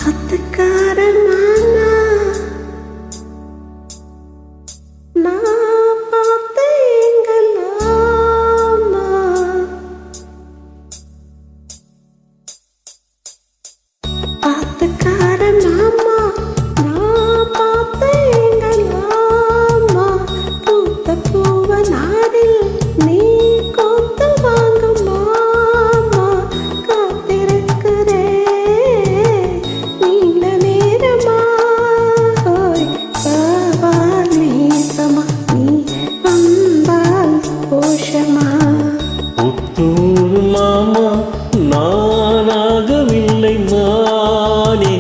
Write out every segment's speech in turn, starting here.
ஆத்துக்கார மாமா நான் பார்த்த எங்களாமா ஆத்துக்கார மாமா நான் பார்த்த எங்களாமா பூத்த பூவ நாரில் நீ கோத்து வாங்க மாமா காத்திருக்கிறே நீண்ட நேரமா பாவால் நேசமா நீ வந்தால் கோஷமா புத்தூர் மாமா நானாகவில்லை நானே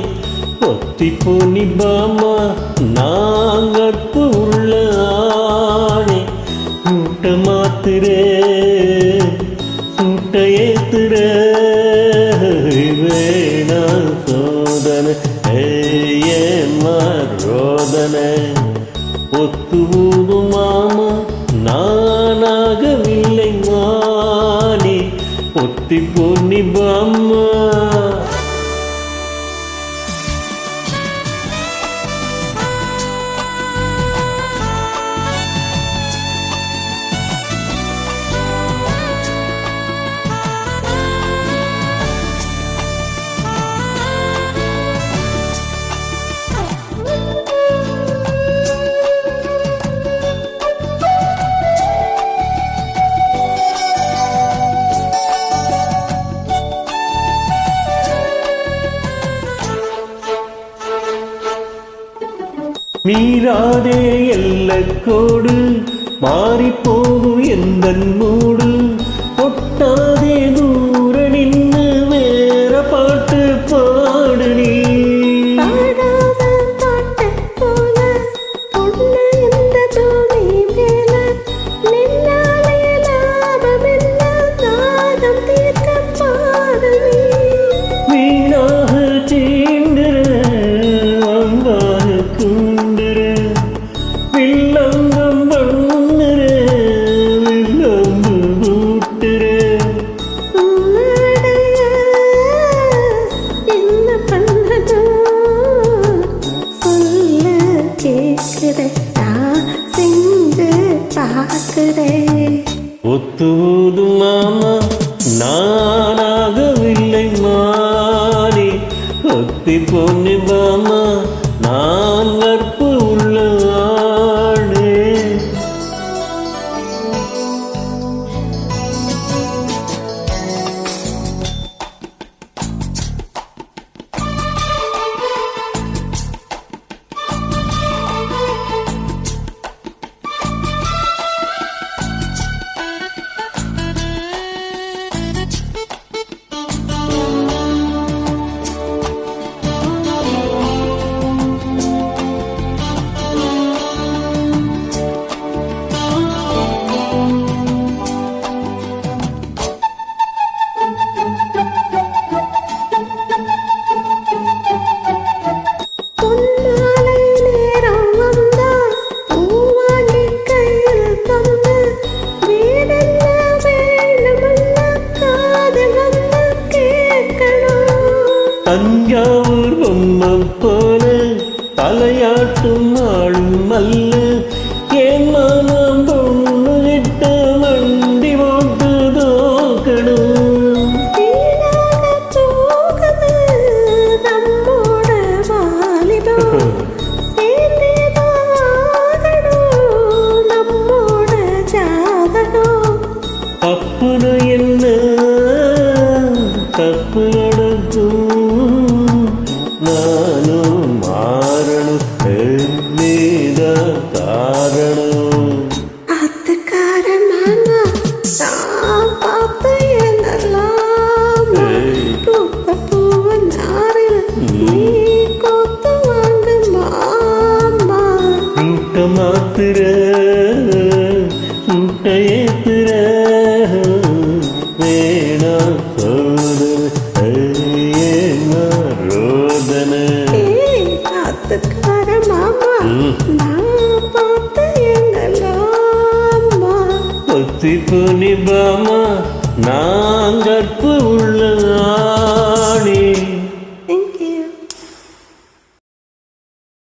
ஒத்தி பொன்னி பாமா நாங்கற்பு உள்ள ஆணே கூட்ட மாத்திரே சூட்ட ஏத்துற வேணா சோதனை ஏமா ரோதனை ஒத்துவூது மாமா நானாகவில்லை மானே ஒத்தி பொன்னி பாமா மீறாதே எல்லக்கோடு மாறிப்போகும் எந்த மூடு ஒட்டாதே தூர நின்று வேற பாட்டு பாடு நீ பாடாத பாட்டு போல பொண்ணு இந்த தோணி மேல நின்னாலே லாபமென்ன தாகம் தீர்க்க பாடு நீ வீணாக தீண்டுற வந்தாக கூண்டுற வில்லங்கம் பண்ணுற வில்லம்பு கூட்டுற உன்னடைய என்ன பண்ணதோ சொல்ல கேட்கிறேன் நான் செஞ்சு பார்க்கிறேன் ஒத்துவது மாமா நானாகவில்லை மானே ஒத்தி பொன்னி பாமா நான் கற்பு உள்ள ஆடே பொன்னாலை நேரம் வந்தால் பூவாண்டி கையில் தந்து வேடென்ன வேணுமென்ன காதில் வந்து கேட்கணும் தஞ்சாவூர் பொம்மை போல தலையாட்டும் ஆளும் அல்ல என் மாமம் பொண்ணு கிட்ட வண்டி போட்டு தோக்கணும் வீணாக போகுது நம்மோட வாலிபம் சேர்ந்தேதான் ஆகணும் நம்மோட ஜாதகம் அப்புறம் என்ன தப்பு நடக்கும் நானும் மாறணும் நீதான் காரணம் ஆத்துக்கார மாமா நான் பார்த்த என்னெல்லாம் பூத்த பூவ நாரில் நீ கோத்து வாங்க மாமா கூட்ட மாத்திர சூட்ட ஏத்துற வேணா சோதனை ஏமா ரோதனை ஆத்துக்கார மாமா நான் பார்த்த என்னெல்லாம் ஒத்தி பொன்னி பாமா நான் கற்பு உள்ள